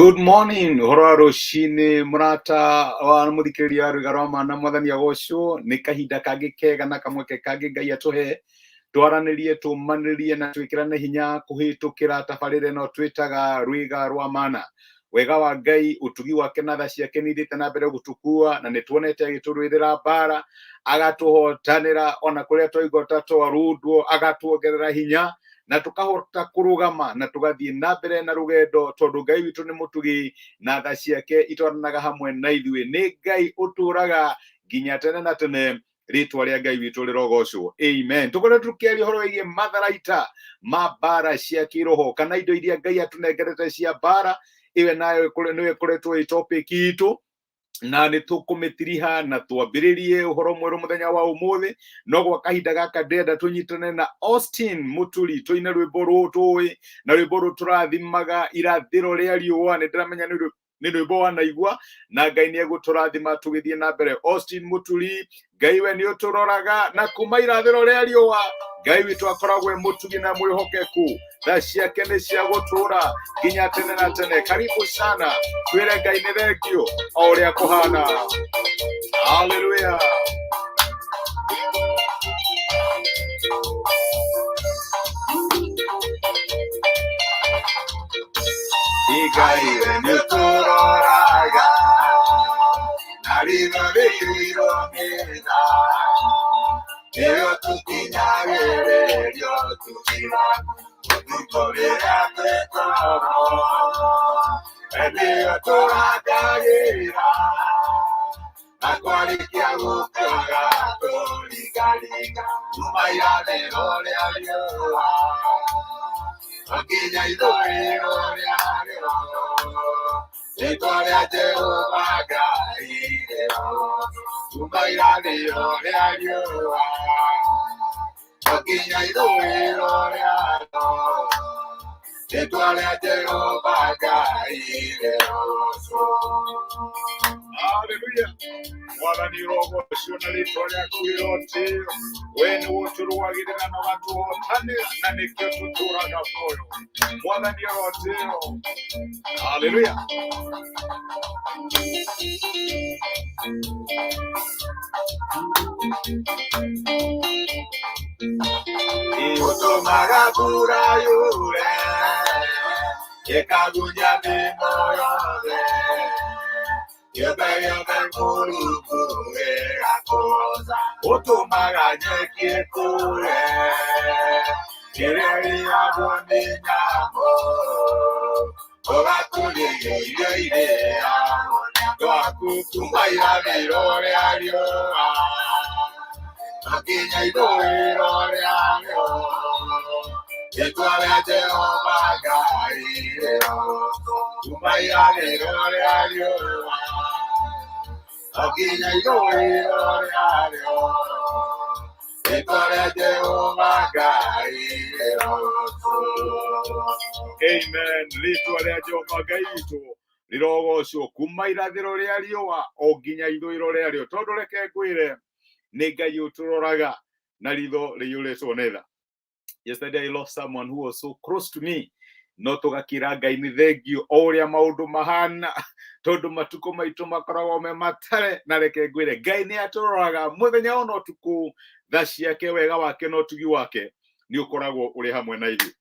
Good morning, horo rucini murata wa muthikiriria rugaroma na mwathani agocwo ni kahinda kangi kega na kamweke kangi Ngai atuhe twaranirie tumanirie na twikirane hinya kuhitukira tabarire no twitaga rwiga rwa mana. Wega wa Ngai utugi wake na tha ciake nithite na mbere gutukua na nituonete agiturwirira bara agatuhotanira ona kuria twaigota twarundwo agatuongerera hinya na tukahota kurugama na tugathie na mbere na rugendo tondu Ngai witu ni mutugi na tha ciake itwaranaga hamwe na ithuĩ. Ni Ngai uturaga nginya tene na tene, ritwa ria Ngai witu rirogocwo. Amen. Tukoretwo tukiaria horo wigie matharaita ma bara cia kiroho kana indo iria Ngai atunengerete cia bara, iwe nayo niwe koretwo i topic itu na nĩ tũkũmĩtiriha na twambĩrĩrie ũhoro mwerũ mũthenya wa ũmũthĩ. No gwa kahinda gaka ndĩrenda tũnyitane na Austin Muturi tũine rwĩmbo rũtũĩ na rwĩmbo rũtũrathimaga irathĩro rĩa riũa. Nĩ ndĩramenya nĩ rwĩmbo wanaigua na Ngai nĩ egũtũrathima tũgĩthiĩ na mbere. Austin Muturi, Ngai we nĩ ũtũroraga na kuma irathĩro rĩa riũa. Ngai witũ akoragwo mũtugi na mwĩhokeku, tha ciake nĩ cia gũtũra nginya tene na tene. Karibu sana, twĩre Ngai nĩ thengio o ũrĩa kũhana. Haleluya. Ngai we nĩ ũtũroraga na ritho rĩu iromĩrĩra, nĩrĩo tũkinyagĩrĩrio tũkiuga ũtukũ rĩrĩa twĩtoro, nĩrĩo tũrangagĩra na kwarĩkia gũkaga tũringaringa kuma irathĩro rĩa riũa tũkinya ithũĩro rĩarĩo. Rĩtwa rĩa Jehova Ngai rĩrogocwo kuma irathĩro rĩa riũa tũkinya ithũĩro rĩarĩo. Rĩtwa rĩa Jehova Ngai rĩrogocwo. Haleluya. Mwathani rogocwo na rĩtwa rĩaku rĩrotĩo. We nĩwe ũtũrũagĩrĩra na ũgatũhotanĩra na nĩkĩo tũtũraga muoyo. Mwathani arotĩo. Haleluya. Ũtũmaga mbura yure ĩkagunya mĩmbo yothe, yothe yothe Mũrungu ĩgakũza. Ũtũmaga nyeki ĩkũre ĩrĩa ĩrĩagwo nĩ nyamũ, ũgatũrĩria irio irĩagwo twaku kuma irathĩro rĩa riũa tũkinya ithũĩro rĩarĩo. Rĩtwa rĩa Jehova Ngai rĩrogocwo kuma irathĩro rĩa riũa tũkinya ithũĩro rĩarĩo. Rĩtwa rĩa Jehova Ngai rĩrogocwo. Amen. Rĩtwa rĩa Jehova Ngai witũ rĩrogocwo kuma irathĩro rĩa riũa o nginya ithũĩro rĩarĩo, tondũ reke ngwĩre nĩ Ngai ũtũroraga na ritho rĩiyũrĩtwo nĩ tha. Yesterday I lost someone who was so close to me. No tũgakĩra Ngai nĩ thengio o ũrĩa maũndũ mahana, tondũ matukũ maitũ makoragwo me matare. Na reke ngwĩre Ngai nĩ atũroraga mũthenya ona ũtukũ, tha ciake, wega wake na ũtugi wake nĩ ũkoragwo ũrĩ hamwe na ithuĩ.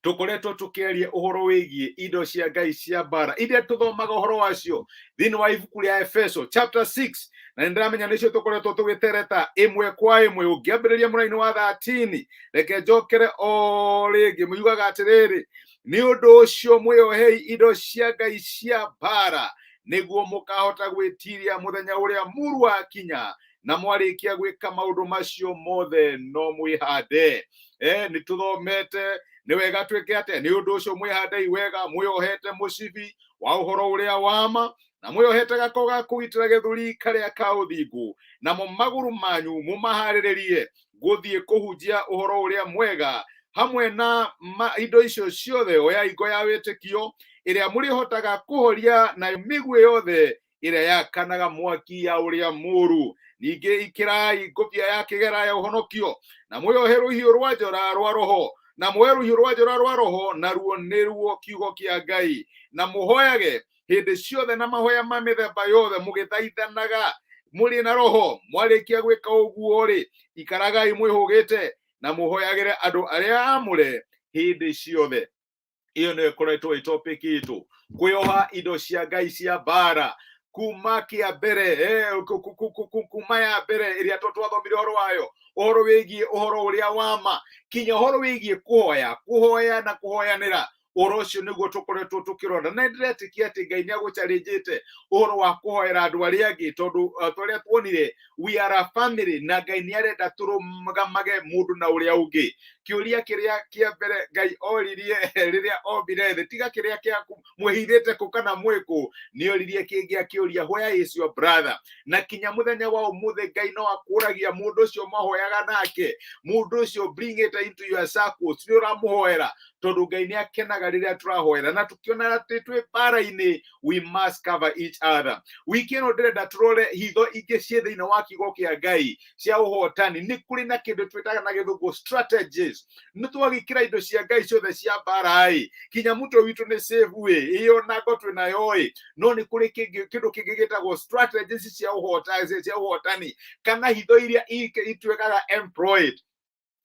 Tukoretwo tukĩaria ũhoro wĩgiĩ indo cia Ngai cia bara iria tũthomaga ũhoro wacio thĩinĩ wa ibuku rĩa Efeso chapter 6, na nĩndĩramenya nĩcio tũkoretwo tũgĩtereta ĩmwe kwa ĩmwe. Ũngĩambĩrĩria mũraini wa 13, reke njokere o rĩngĩ. Mũigaga atĩrĩrĩ, nĩ ũndũ ũcio mwĩohei indo cia Ngai cia bara nĩguo mũkahota gwĩtiria mũthenya ũrĩa muru wakinya, na mwarĩkia gwĩka maũndũ macio mothe no mwĩhande. Nĩ tũthomete nĩ wega twĩke atĩa. Nĩ ũndũ ũcio mwĩhandei wega, mwĩohete mũcibi wa ũhoro ũrĩa wama, na mwĩohete gako ga kũgitĩra gĩthũri karĩa ka ũthingu, namo magũrũ manyu mũmaharĩrĩrie gũthiĩ kũhunjia ũhoro ũrĩa mwega. Hamwe na indo icio ciothe oyai ngo ya wĩtĩkio ĩrĩa mũrĩhotaga kũhoria na mĩguĩ yothe ĩrĩa yakanaga mwaki ya ũrĩa mũũru. Ningĩ ikirai ngũbia ya kĩgera ya ũhonokio, na mwĩohe rũhiũ rwa njora rwa roho, na muoe rũhiũ rwa njora rwa roho, naruo nĩruo kiugo kĩa Ngai, na mũhoyage hĩndĩ ciothe na mahoya ma mĩthemba yothe mũgĩthaithanaga mũrĩ na roho. Mwarĩkia gwĩka ũguo-rĩ, ikaragai mwĩhũgĩte na mũhoyagĩre andũ arĩa amũre hĩndĩ ciothe. Iyo nĩyo ĩkoretwo ĩ topic itũ, kwĩoha indo cia Ngai cia mbara kuma kĩa mbere, kuma ya mbere ĩrĩa twathomire ũhoro wayo, ũhoro wĩgiĩ ũhoro ũrĩa wama, kinya ũhoro wĩgiĩ kuhoya na kuhoyanĩra. Ũhoro ũcio nĩguo tũkoretwo tũkĩrora, na ndĩretĩkia atĩ Ngai nĩagũcarĩnjĩte ũhoro wa kuhoera andũ arĩa angĩ, tondũ tũrĩa tuonire we are a family, na Ngai nĩarenda tũrũgamage mũndũ na ũrĩa ũngĩ. Kĩũria kĩrĩa kĩa mbere Ngai oririe rĩrĩa ombire thĩ, tiga kĩrĩa kĩa mwĩhithĩte kũ kana mwĩkũ, nĩoririe kĩngĩ akĩũria where is your brother. Na kinya mũthenya wa ũmũthĩ Ngai no akũragia mũndũ ũcio mahoyaga nake, mũndũ ũcio bring it into your circles, nĩ ũramũhoera, tondũ Ngai nĩakenaga rĩrĩa tũrahoera. Na tũkiona atĩ twĩ mbara-inĩ, we must cover each other. Wiki ĩno ndĩrenda tũrore hitho ingĩ ciĩ thĩinĩ wa kiugo kĩa Ngai cia ũhotani. Nĩ kũrĩ na kĩndũ twĩtaga na gĩthũngũ strategies. Nĩ twagĩkĩra indo cia Ngai ciothe cia mbara-ĩ, kinya mũtwe witũ nĩ safe-ĩ, ĩyo nago twĩnayo-ĩ, no nĩ kũrĩ kĩndũ kĩngĩ gĩtagwo strategies cia ũhotani, kana hitho iria ituĩkaga employed.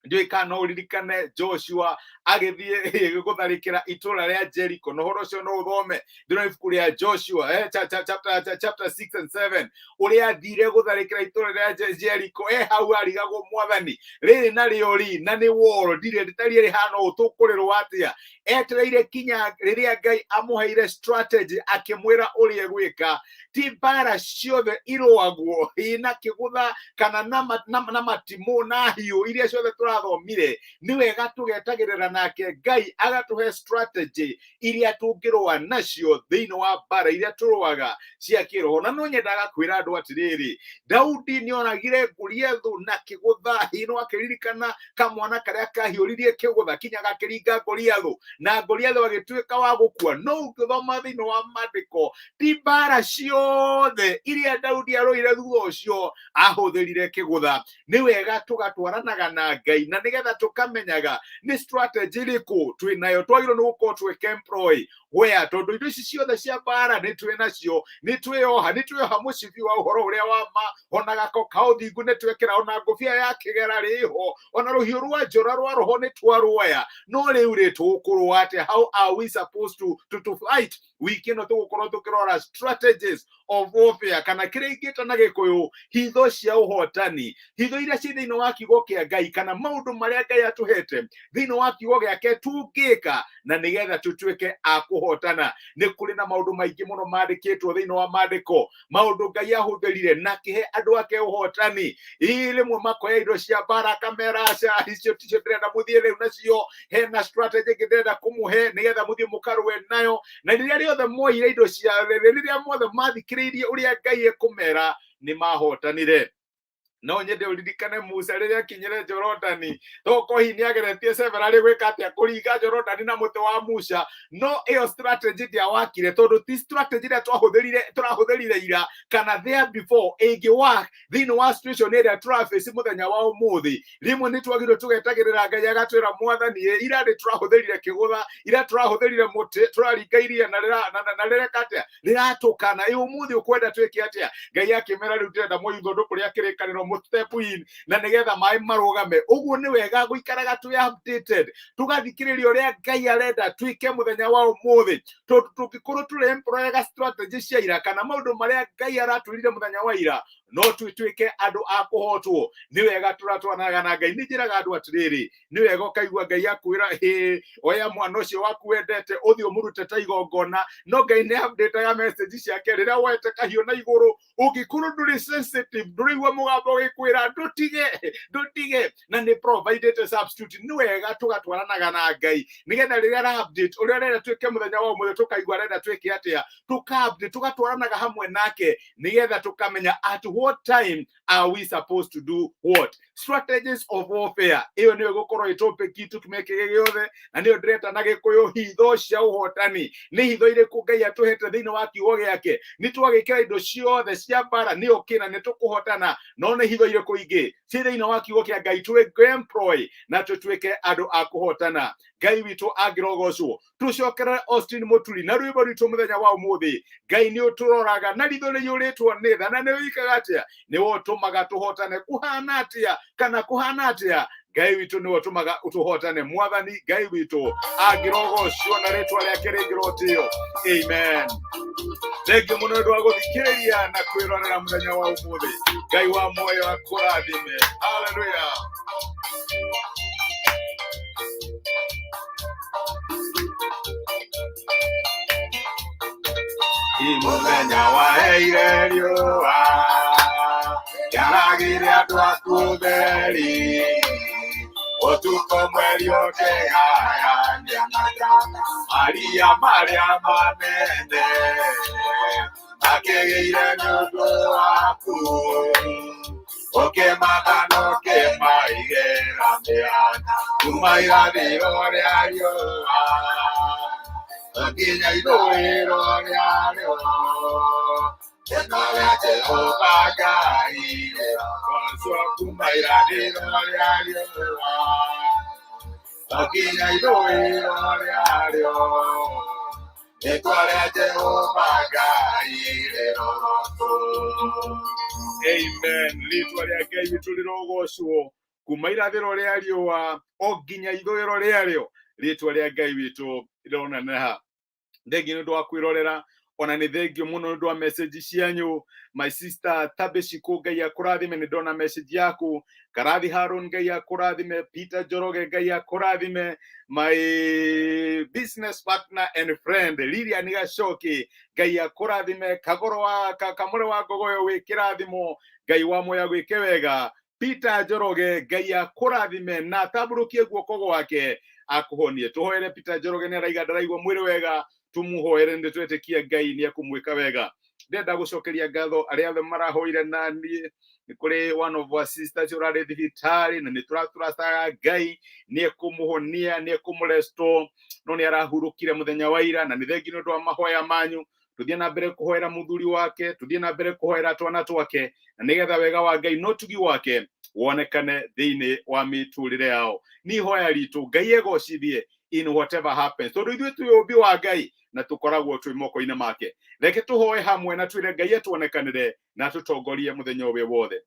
Ndiũĩ kana no ũririkane Joshua agĩthiĩ gũtharĩkĩra itũũra rĩa Jericho, na ũhoro ũcio no ũthome thĩinĩ ibuku rĩa Joshua chapter 6 and 7, ũrĩa athire gũtharĩkĩra itũũra rĩa Jericho, hau arigagwo Mwathani, rĩrĩ narĩo na nĩ war, rĩtarĩ rĩhana ũũ, tũkũrĩrwo atĩa? Etereire kinya rĩrĩa Ngai amũheire strategy, akĩmwĩra ũrĩa gwĩka. Ti mbara ciothe irũagwo na kĩgũtha kana na matimũ na hiũ iria ciothe tũrathomire. Nĩ wega tũgetagĩrĩra nake Ngai agatũhe strategy iria tũngĩrũa nacio thĩinĩ wa mbara iria tũrũaga cia kĩroho. Na no nyendaga kwĩra andũ atĩrĩrĩ, Daudi nĩonagire Goliathũ na kĩgũtha, no akĩririkana kamwana karĩa kahiũririe kĩgũtha kinya gakĩringa Goliathũ, na Goliathũ agĩtuĩka wa gũkua. No ũngĩthoma thĩinĩ wa maandĩko, ti mbara ciothe iria Daudi arũire thutha ũcio ahũthĩrire kĩgũtha. Nĩ wega tũgatwaranaga na Ngai, na nĩgetha tũkamenyaga nĩ strategy ĩrĩkũ twĩnayo, twagĩrĩirwo nĩ gũkorwo twĩ-employ where, tondũ indo ici ciothe cia mbara nĩ twĩ nacio, nĩ twĩoha mũcibi wa ũhoro ũrĩa wa ma, ona gako kaũthingu nĩ twekĩra, ona ngũbia ya kĩgera rĩho, ona rũhiũ rwa njora rwa roho nĩ twaruoya. No rĩu tũkũrũa atĩa? How are we supposed to fight? Wiki ĩno tũgũkorwo tũkĩrora strategies of warfare, kana kĩrĩa ingĩta na Gĩkũyũ hitho cia ũhotani, hitho iria ciĩ thĩinĩ wa kiugo kĩa Ngai, kana maũndũ marĩa Ngai atũhete thĩinĩ wa kiugo gĩake tũngĩka na nĩgetha tũtuĩke a kũhotana. Nĩ kũrĩ na maũndũ maingĩ mũno mandĩkĩtwo thĩinĩ wa maandĩko, maũndũ Ngai ahũthĩrire na akĩhe andũ ake ũhotani. Rĩmwe makoya indo cia mbara akamera aca, icio ticio ndĩrenda mũthiĩ rĩu nacio, hena strategy ĩngĩ ndĩrenda kũmũhe nĩgetha mũthiĩ mũkarũe nayo. Na rĩrĩa rĩothe moire indo cia rĩrĩa mothe mathikĩrĩirie ũrĩa Ngai ekũmera, nĩ mahotanire. No nyende ũririkane Musa rĩrĩa akinyire Jorodani, toko hihi nĩageretie severally gwĩka atĩa kũringa Jorodani na mũtĩ wa Musa. No ĩyo strategy ndĩawakire, tondũ ti strategy ĩrĩa tũrahũthĩrire ira kana there before ĩngĩ-work thĩinĩ wa situation ĩrĩa tũraface mũthenya wa ũmũthĩ. Rĩmwe nĩ twagĩrĩirwo tũgetagĩrĩra Ngai agatwĩra Mwathani, ira nĩ tũrahũthĩrire kĩgũtha, ira tũrahũthĩrire mũtĩ, tũraringa iria na rĩreka atĩa rĩratũkana. Ũmũthĩ ũkwenda twĩke atĩa? Ngai akĩmera rĩu ndĩrenda mũoe ithandũkũ rĩa kĩrĩkanĩro step in, na nĩgetha maĩ marũgame. Ũguo nĩ wega gũikaraga twĩ updated, tũgathikĩrĩria ũrĩa Ngai arenda twĩke mũthenya wa ũmũthĩ, tondũ tũngĩkorwo tũrĩ-employaga strategy cia ira kana maũndũ marĩa Ngai aratwĩrire mũthenya wa ira, no tuĩke andũ a kũhotwo. Nĩ wega tũratwaranaga na Ngai. Nĩ njĩraga andũ atĩrĩrĩ, nĩ wega ũkaigua Ngai akwĩra oya mwana ũcio waku wendete ũthiĩ ũmũrute ta igongona. No Ngai nĩ updateaga message ciake rĩrĩa woete kahiũ na igũrũ, ũngĩkorwo ndũrĩ sensitive, ndũrĩigua mũgambo gĩkwĩra ndũtige, na nĩ provided substitute. Nĩ wega tũgatwaranaga na Ngai nĩgetha rĩrĩa ara update ũrĩa arenda twĩke mũthenya wa ũmũthĩ, tũkaigua arenda twĩke atĩa, tũka-update, tũgatwaranaga hamwe nake nĩgetha tũkamenya at what time are we supposed to do what. strategies of warfare. Iyo niyo gukorwo itopic kitu tumekege giothe, na niyo ndireta na gikuyu hitho cia uhotani. Ni hitho iriku Ngai atuhete thiini wa kiugo giake. Ni twagikira indo ciothe cia bara ni okina ni tukuhotana. No ni hitho iriku ingi ci thiini wa kiugo kia Ngai employ na tutuike andu a kuhotana. Ngai witu agirogocwo. Tucokere Austin Muturi na rwimbo rwitu muthenya wa umuthi. Ngai ni uturoraga na ritho ni yuritwo ni tha na ni wikaga atia ni wotumaga tuhotane kuhana atia kana kuhana atia. Ngai witu ni wotumaga utuhotane. Mwathani Ngai witu agirogocwo na ritwa riake ringirotio. Amen. Thengiũ mũno nĩ wa gũthikĩrĩria na kwĩrorera mũthenya wa ũmũthĩ. Ngai wa muoyo akũrathime. Hallelujah. Mũthenya waheire riũa rĩaragĩre andũ aku ũtheri, ũtukũ mweri ũkĩgayania maria marĩa manene makĩgĩire nĩ ũndũ waku, ũkĩmathana ũkĩmaigĩra mĩanya kuma irathĩro rĩa riũa nginya ithũĩro rĩarĩo. Ĩno rĩa Jehova Ngai rĩrogoocwo kuma irathĩro rĩa riũa nginya ithũĩro rĩarĩo. Rĩĩtwa rĩa Jehova Ngai rĩrogocwo. Amen. Rĩĩtwa rĩa Ngai witũ rĩrogocwo kuma irathĩro rĩa riũa o nginya ithũĩro rĩarĩo. Rĩĩtwa rĩa Ngai witũ rĩronanaha. Thengiũ nĩ ũndũ wa kwĩrorera, ona nĩ thengiũ mũno nĩ ũndũ wa message cianyu. My sister Tabeshiku, Ngai akũrathime. Nĩ ndona message yaku. Karathi Harun, Ngai akũrathime. Peter Njoroge, Ngai akũrathime. My business partner and friend Lilian Gacoki, Ngai akũrathime. Kagoro wa Kamũre wa Ngogoyo wĩ kĩrathimo, Ngai wa muoyo gwĩke wega. Peter Njoroge, Ngai akũrathime na atamburukie guoko gwake akuhonie. Tuhoere Peter Njoroge nĩ araiga ndaraigua mwĩrĩ wega, tumuhoere nĩ twetĩkia Ngai nĩ akumwĩka wega. Ndenda gucokeria ngatho arĩa othe marahoire na niĩ. Nĩ kũrĩ one of our sisters ũrarĩ thibitarĩ na nĩ tũraturacaga Ngai nĩ ekũmũhonia, nĩ ekũmũrestore, no nĩ arahurũkire mũthenya wa ira. Na nĩ thengiũ nĩ ũndũ wa mahoya manyu. Tuthiĩ na mbere kũhoera mũthuri wake, tuthiĩ na mbere kũhoera twana twake, na nĩgetha wega wa Ngai no tugi wake wonekane thĩinĩ wa mĩtũrĩre yao. Nĩ ihoya ritũ, Ngai egocithie in whatever happens. Tondũ ithuĩ twĩ ũmbi wa Ngai na tũkoragwo twĩ moko-inĩ make. Reke tũhoe hamwe na twĩre Ngai atuonekanĩre na tũtongorie mũthenya ũyũ wothe.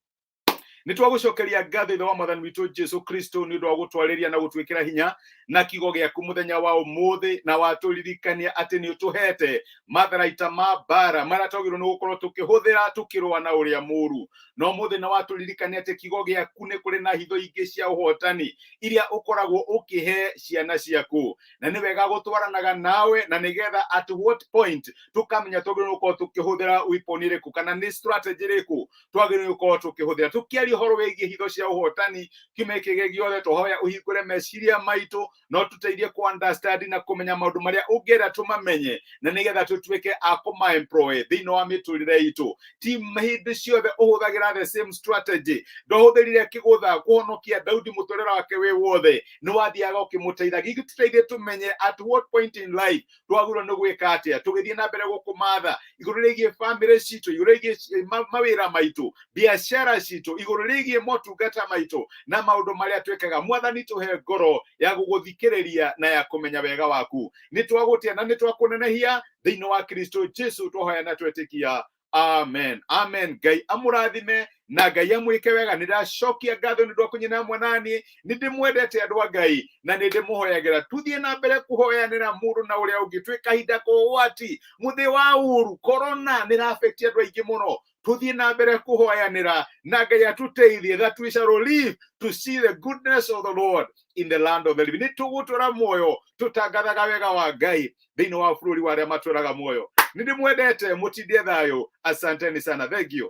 Nĩ twagũcokeria ngatho ithe wa Mwathani witũ Jesu Kristo nĩ ũndũ wa gũtwarĩria na gũtwĩkĩra hinya na kiugo gĩaku mũthenya wa ũmũthĩ, na watũririkania atĩ nĩ ũtũhete matharaita ma mbara marĩa twagĩrĩirwo nĩ gũkorwo tũkĩhũthĩra tũkĩrũa na ũrĩa mũũru. No ũmũthĩ nĩ watũririkania atĩ kiugo gĩaku nĩ kũrĩ na hitho ingĩ cia ũhotani iria ũkoragwo ũkĩhe ciana ciaku, na nĩ wega gũtwaranaga nawe, na nĩgetha at what point tũkamenya twagĩrĩirwo gũkorwo tũkĩhũthĩra weapon ĩrĩkũ kana nĩ strategy ĩrĩkũ twagĩrĩirwo gũkorwo tũkĩhũthĩra. Tũkĩaria ũhoro wĩgiĩ hitho cia ũhotani kiumia kĩgĩ gĩothe, tũhoya ũhingũre meciria maitũ, no tũteithie kũ understand na kũmenya maũndũ marĩa ũngĩenda tũmamenye, na nĩgetha tũtuĩke a kũma-employ thĩinĩ wa mĩtũrĩre itũ. Ti hĩndĩ ciothe ũhũthagĩra the same strategy. Ndwahũthĩrire kĩgũtha kũhonokia Daudi mũtũrĩre wake wĩ wothe, nĩ wathiaga ũkĩmũteithagia. Githĩ tũteithie tũmenye at what point in life twagĩrĩirwo nĩ gwĩka atĩa, tũgĩthiĩ na mbere gũkũmatha igũrũ rĩgiĩ family citũ, igũrũ rĩgiĩ mawĩra maitũ, biacara citũ, igũrũ rĩgiĩ motungata maitũ na maũndũ marĩa twĩkaga. Mwathani tũhe ngoro ya gũgũthikĩrĩria na ya kũmenya wega waku. Nĩ twagũtia na nĩ twakũnenehia thĩinĩ wa Kristo Jesu tũhoya na twetĩkia. Amen. Amen. Ngai amũrathime na Ngai amwĩke wega. Nĩ ndacokia ngatho nĩ ũndũ wa kũnyina hamwe naniĩ. Nĩ ndĩmwendete andũ a Ngai na nĩ ndĩmũhoyagĩra. Tuthiĩ na mbere kũhoyanĩra mũndũ na ũrĩa ũngĩ. Twĩ kahinda ka ũgwati, mũthĩ wa ũru, corona nĩ ĩra-affect andũ aingĩ mũno. Tuthiĩ na mbere kũhoyanĩra na Ngai atũteithie, that we shall live to see the goodness of the Lord in the land of the living. Nĩ tũgũtũra muoyo tũtangathaga wega wa Ngai thĩinĩ wa bũrũri wa arĩa matũraga muoyo. Nĩ ndĩmwendete, mũtindie thayũ. Asanteni sana. Thank you.